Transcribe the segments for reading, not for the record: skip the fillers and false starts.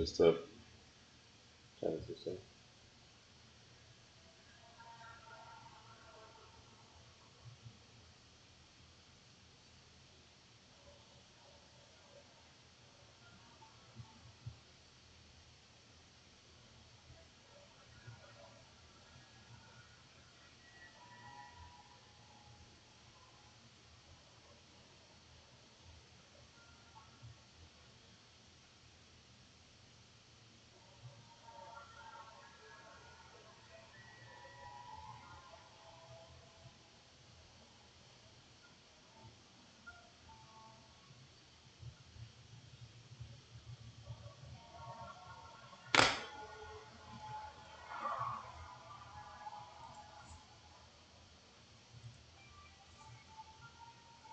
just a tennis or so.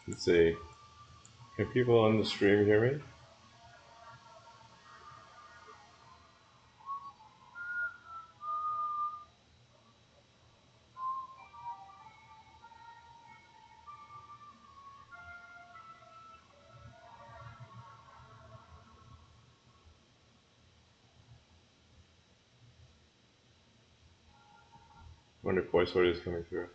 Let's see. Can people on the stream hear me? I wonder if voice audio is coming through.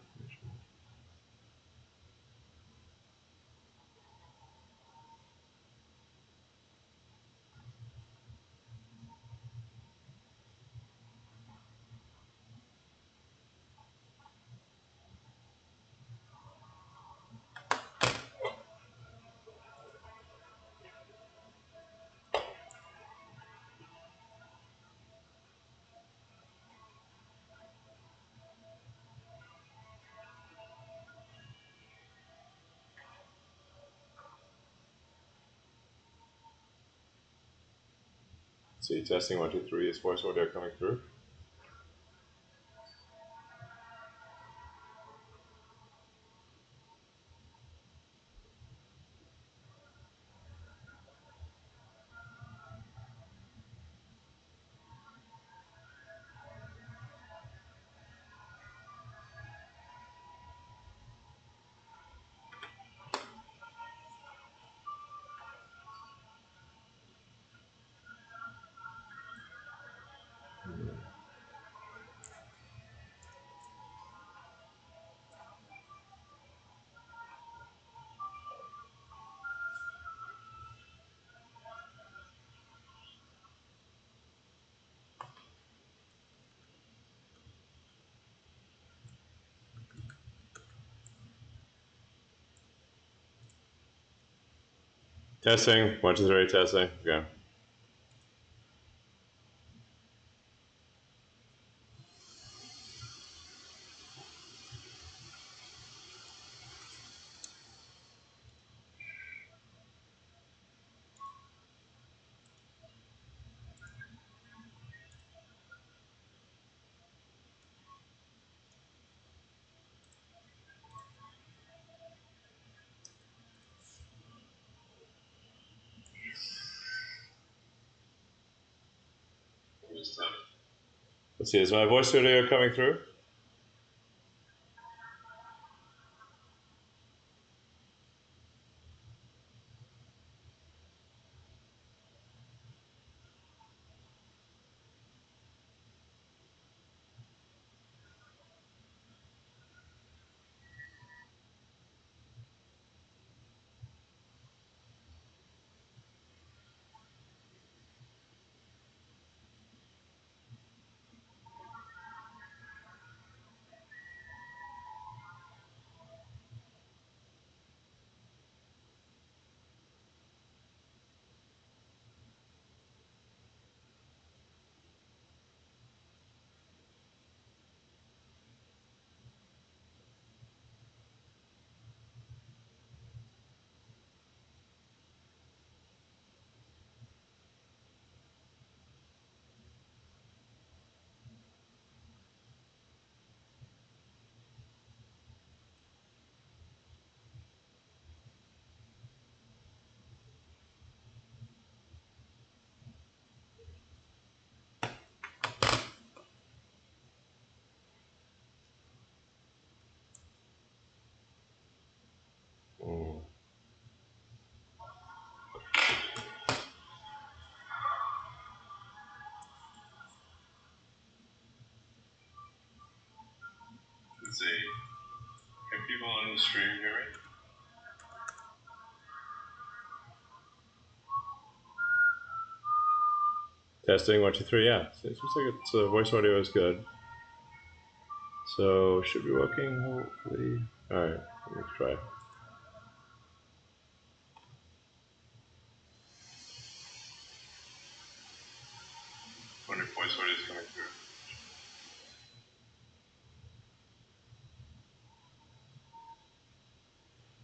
See, testing 1, 2, 3. Is voice audio coming through? Testing 1, 2, 3. Testing. Okay. Let's see. Is my voice audio coming through? people on the stream hear me? Testing 1, 2, 3. Yeah, it seems like it's voice audio is good. So should be working hopefully. All right, let me try. Wonder if voice audio is coming through.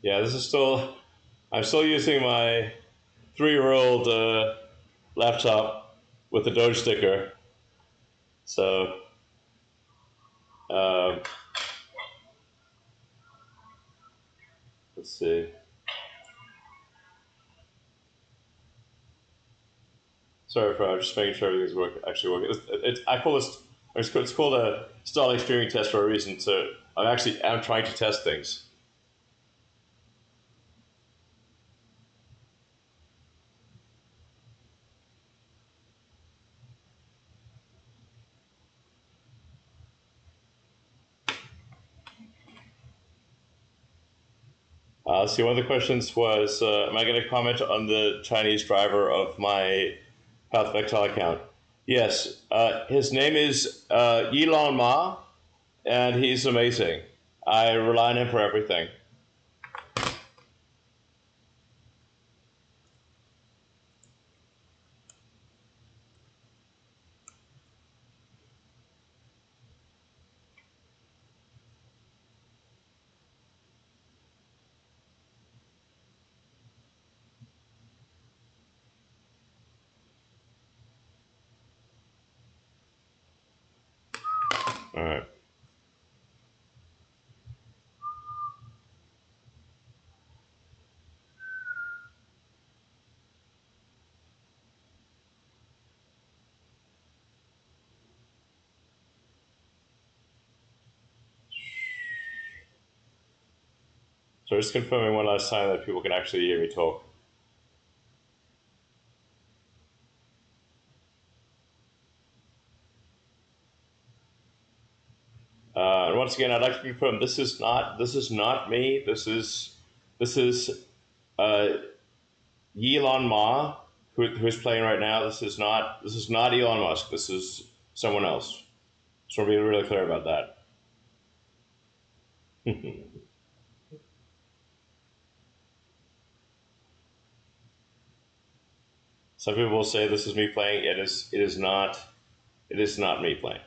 Yeah, this is still. I'm still using my 3-year-old laptop with the Doge sticker. So. Let's see. Sorry for I'm just making sure everything's actually working. I call this. It's called a Starlink streaming test for a reason. So I'm trying to test things. See, one of the questions was, am I going to comment on the Chinese driver of my Path of Exile account? Yes. His name is Elon Musk, and he's amazing. I rely on him for everything. All right. So just confirming one last time that people can actually hear me talk. And once again, I'd like to confirm this is not me. This is Elon Musk who's playing right now. This is not Elon Musk. This is someone else. So we'll be really clear about that. Some people will say this is me playing. It is not me playing.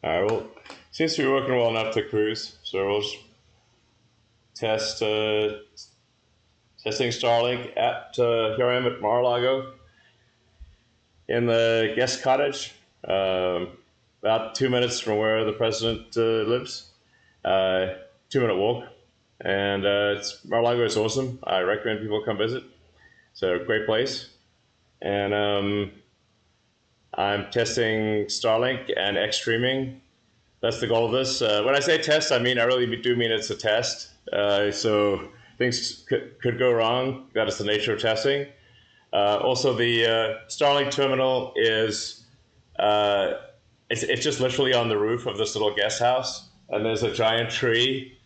All right. Well, seems to be working well enough to cruise. So we'll test testing Starlink at here I am at Mar-a-Lago in the guest cottage, about 2 minutes from where the president lives. 2-minute walk, and Mar-a-Lago is awesome. I recommend people come visit. It's a great place, and I'm testing Starlink and X streaming. That's the goal of this. When I say test, I really do mean it's a test. So things could go wrong. That is the nature of testing. Also, the Starlink terminal is it's just literally on the roof of this little guest house, and there's a giant tree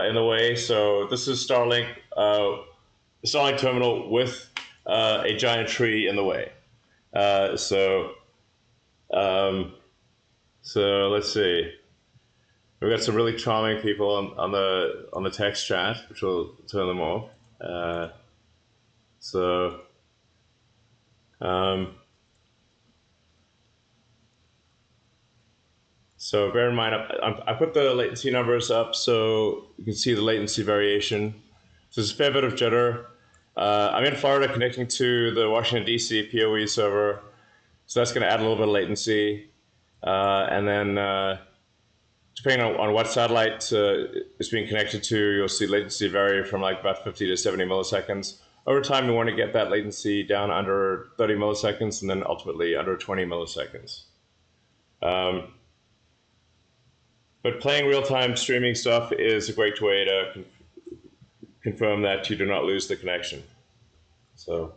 in the way. So this is Starlink, the Starlink terminal with a giant tree in the way. So let's see. We've got some really charming people on the text chat, which will turn them off. So bear in mind, I put the latency numbers up so you can see the latency variation. So there's a fair bit of jitter. I'm in Florida connecting to the Washington, D.C. PoE server, so that's going to add a little bit of latency. And then depending on what satellite it's being connected to, you'll see latency vary from like about 50 to 70 milliseconds. Over time, you want to get that latency down under 30 milliseconds and then ultimately under 20 milliseconds. But playing real-time streaming stuff is a great way to confirm that you do not lose the connection. So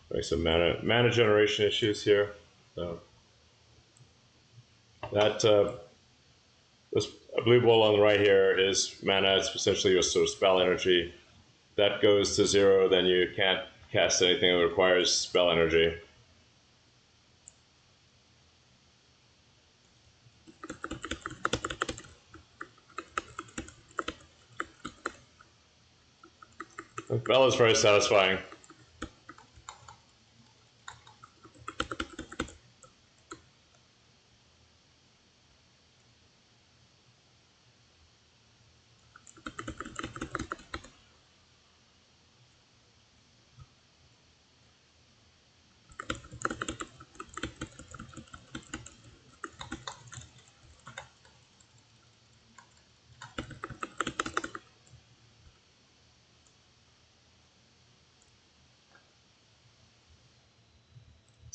there's some mana generation issues here. So that this blue ball on the right here is mana. It's essentially your sort of spell energy. That goes to 0, then you can't cast anything that requires spell energy. The spell is very satisfying.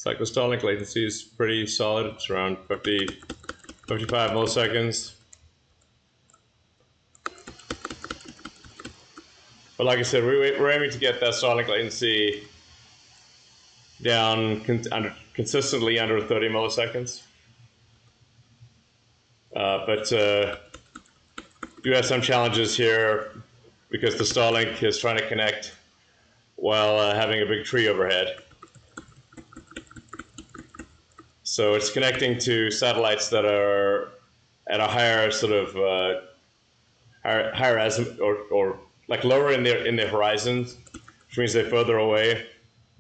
Cyclostallic latency is pretty solid. It's around 55 milliseconds. But like I said, we're aiming to get that Starlink latency down consistently under 30 milliseconds. But you have some challenges here because the Starlink is trying to connect while having a big tree overhead. So it's connecting to satellites that are at a higher sort of higher azimuth or like lower in the horizons, which means they're further away,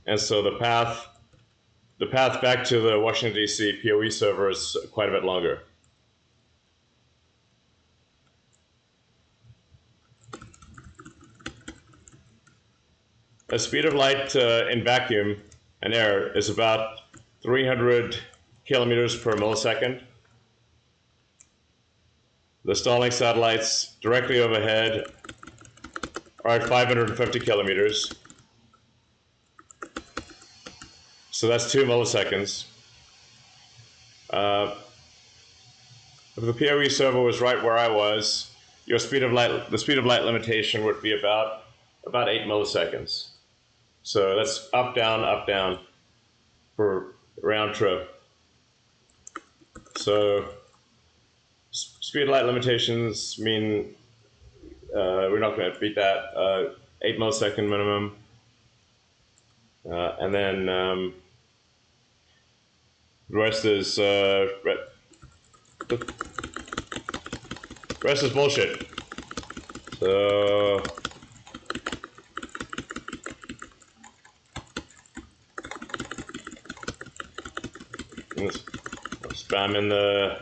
and so the path back to the Washington D.C. PoE server is quite a bit longer. The speed of light in vacuum and air is about 300 kilometers per millisecond. The Starlink satellites directly overhead are at 550 kilometers. So that's 2 milliseconds. If the PoE server was right where I was, the speed of light limitation would be about 8 milliseconds. So that's up, down per round trip. So speed of light limitations mean we're not going to beat that. 8 millisecond minimum. And then the rest is bullshit. So spam in the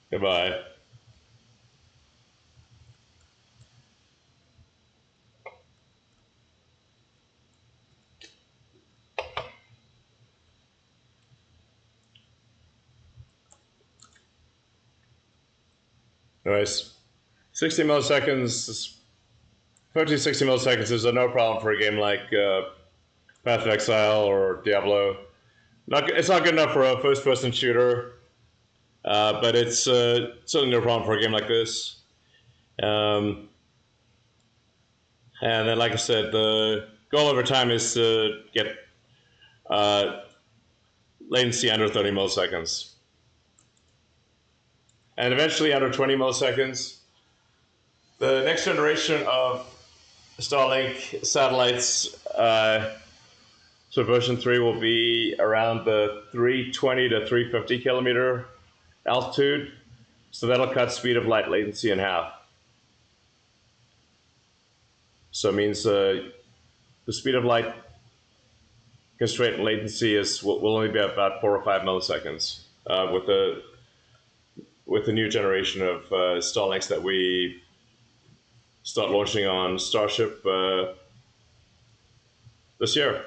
goodbye. Anyways, 60 milliseconds, 50, 60 milliseconds is no problem for a game like Path of Exile or Diablo. It's not good enough for a first-person shooter, but it's certainly no problem for a game like this. And then, like I said, the goal over time is to get latency under 30 milliseconds. And eventually under 20 milliseconds. The next generation of Starlink satellites, so version 3 will be around the 320 to 350 kilometer altitude. So that'll cut speed of light latency in half. So it means the speed of light constraint latency will only be about 4 or 5 milliseconds with the new generation of Starlinks that we start launching on Starship this year.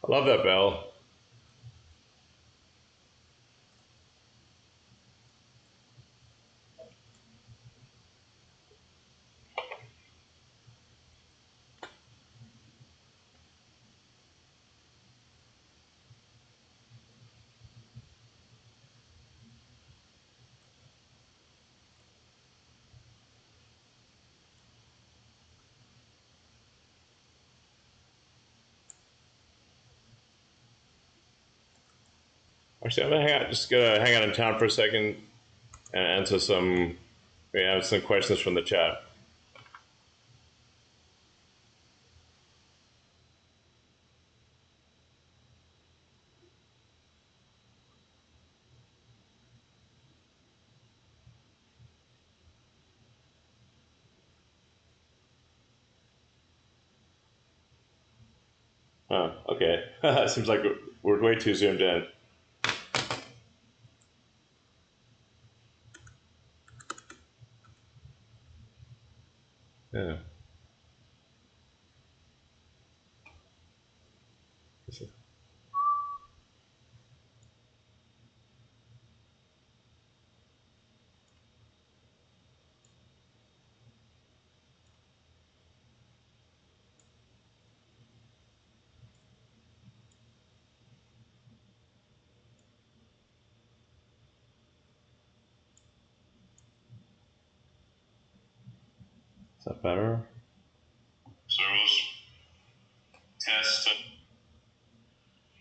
I love that bell. Actually, I'm gonna hang out in town for a second and answer some questions from the chat. Oh, okay. Seems like we're way too zoomed in. Yeah. Is that better? Servos test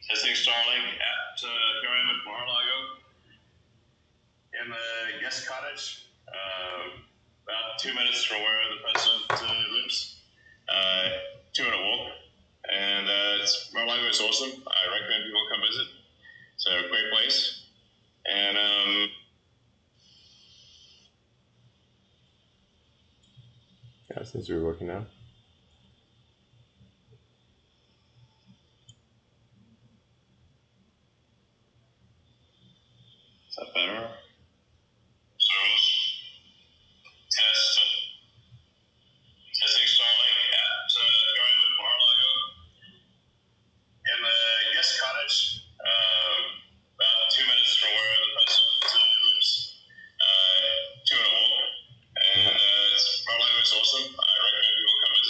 testing Starlink at Gariam at Mar-a-Lago in the guest cottage, about 2 minutes from where the president lives. 2-minute walk, and Mar-a-Lago is awesome. I recommend people come visit. It's a great place, and yeah, it seems to be working now. Is that better? Servos test testing Starlink at Gariam at Mar-a-Lago in the guest cottage, about 2 minutes from where the president lives. 2-minute walk, and Mar-a-Lago is awesome. I recommend people come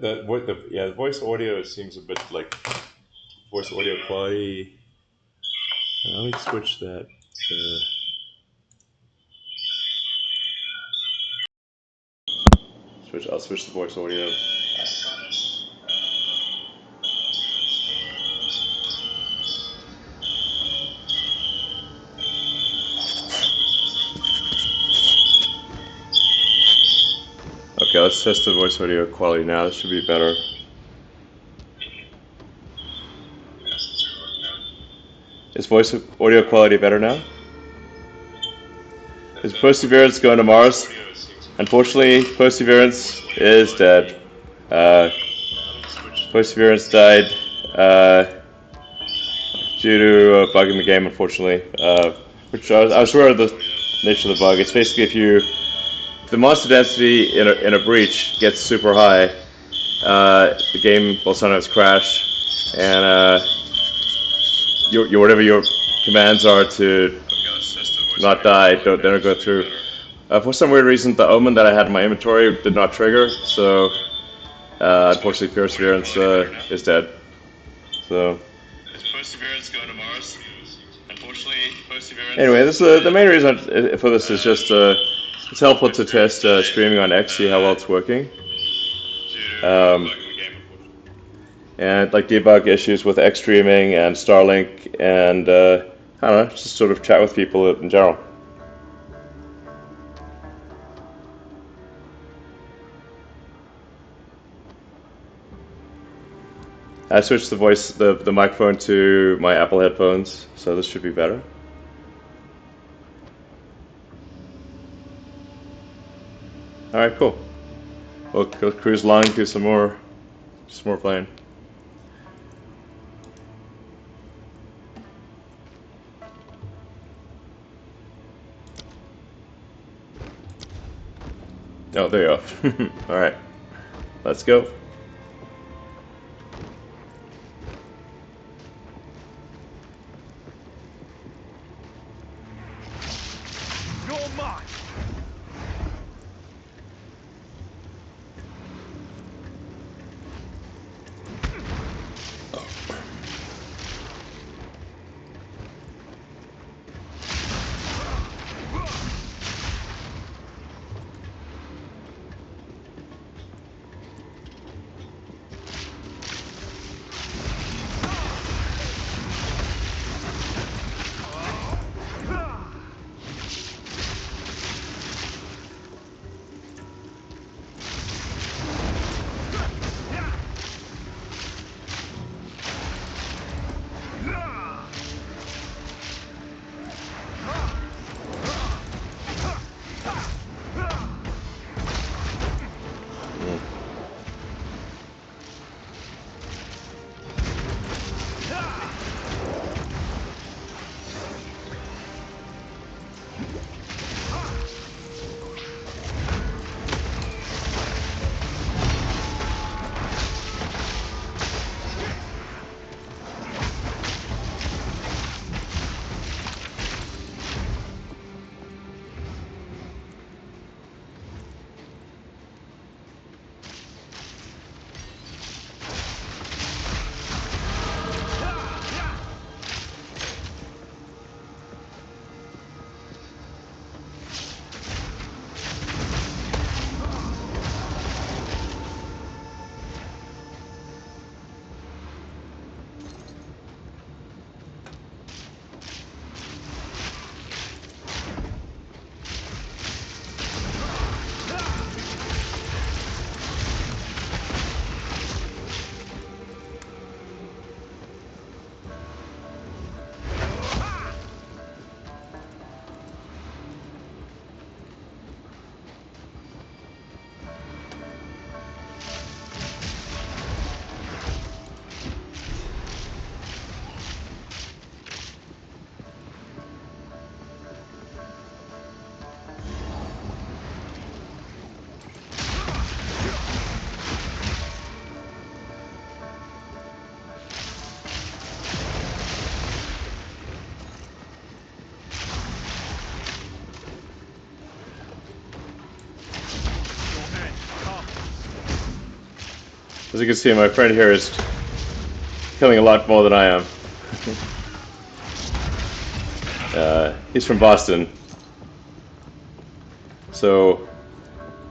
the voice audio seems a bit like voice audio quality. Let me switch that. I'll switch the voice audio. Okay, let's test the voice audio quality now. This should be better. Is voice audio quality better now? Is Perseverance going to Mars? Unfortunately, Perseverance is dead. Perseverance died due to a bug in the game, unfortunately. Which I was aware of the nature of the bug. It's basically if the monster density in a breach gets super high, the game will sometimes crash, and whatever your commands are to not die don't go through. For some weird reason, the omen that I had in my inventory did not trigger, so unfortunately Perseverance is dead. So. Is Perseverance going to Mars? Unfortunately, Perseverance. Anyway, the main reason for this is just it's helpful to test streaming on X, see how well it's working. And like debug issues with X streaming and Starlink, and I don't know, just sort of chat with people in general. I switched the microphone to my Apple headphones, so this should be better. All right, cool. We'll cruise along, do some more playing. Oh, there you go. All right, let's go. You're mine. you can see, my friend here is killing a lot more than I am. He's from Boston. So,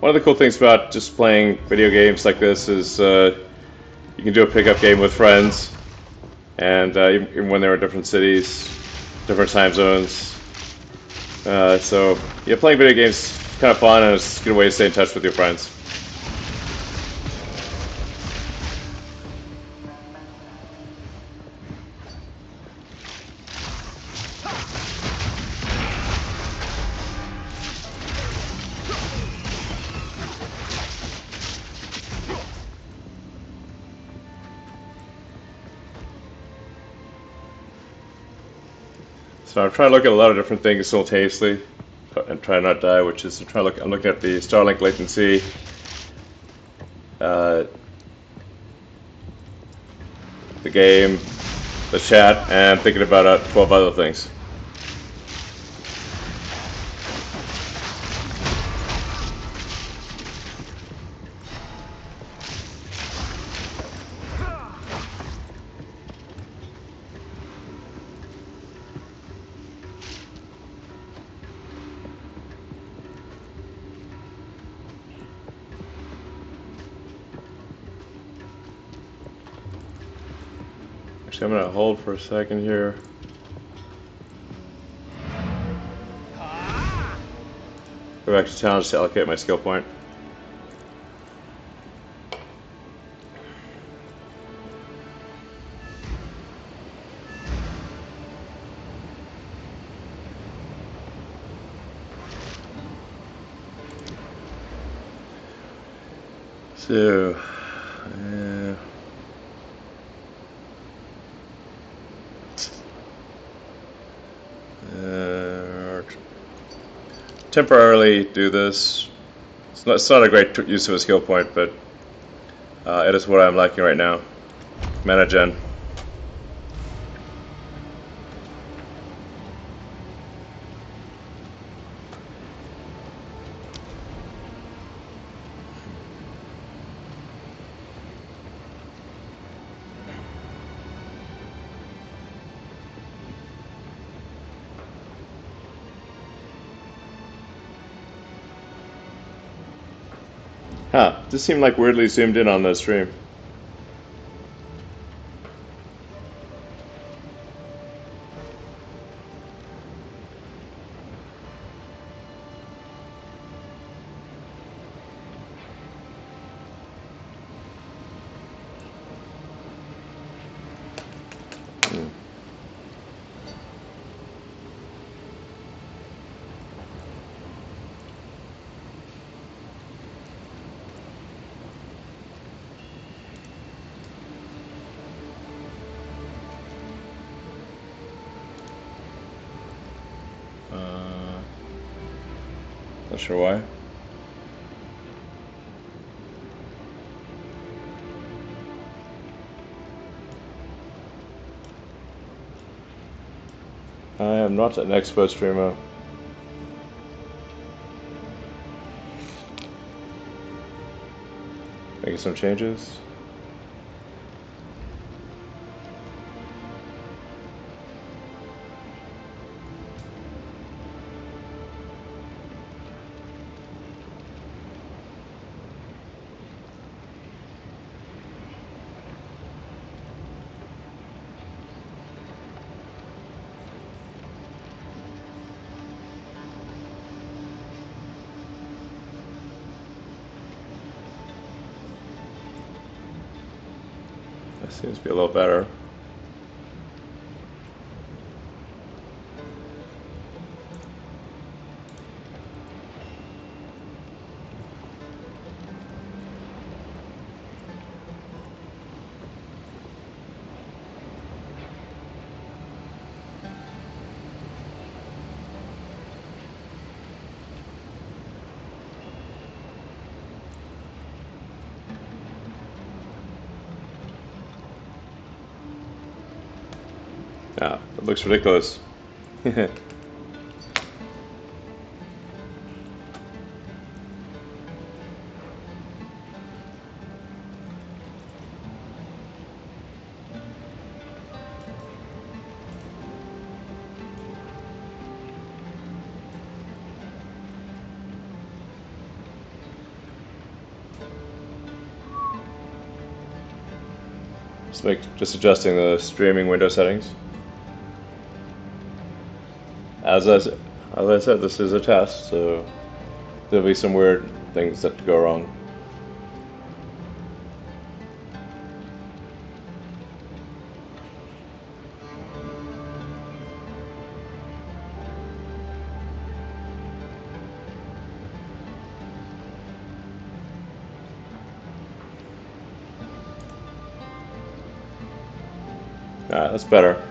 one of the cool things about just playing video games like this is you can do a pickup game with friends, and even when they're in different cities, different time zones. So, yeah, playing video games is kind of fun, and it's a good way to stay in touch with your friends. So I'm trying to look at a lot of different things simultaneously and try not to die, which is I'm looking at the Starlink latency, the game, the chat, and thinking about 12 other things. Actually, I'm going to hold for a second here. Go back to challenge to allocate my skill point. So, temporarily do this. It's not a great use of a skill point, but it is what I'm liking right now. Mana gen. Huh, this seemed like weirdly zoomed in on the stream. Not sure why. I am not an expert streamer. Making some changes. That seems to be a little better. Ah, it looks ridiculous. Just adjusting the streaming window settings. As I, as I said, this is a test, so there'll be some weird things that go wrong. Alright, that's better.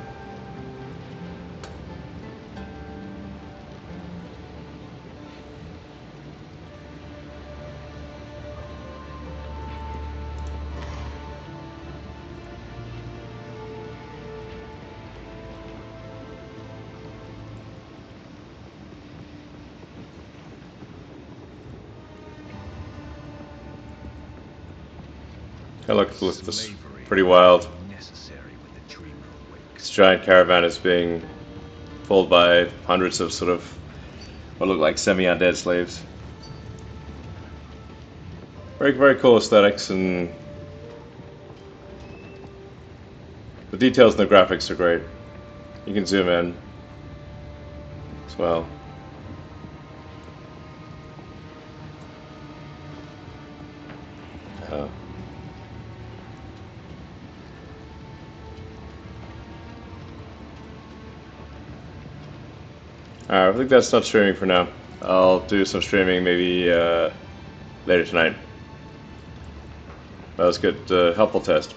Hey, look, this is pretty wild. This giant caravan is being pulled by hundreds of sort of what look like semi-undead slaves. Very, very cool aesthetics, and the details in the graphics are great. You can zoom in as well. Alright, I think that's not streaming for now. I'll do some streaming maybe later tonight. That was good. Helpful test.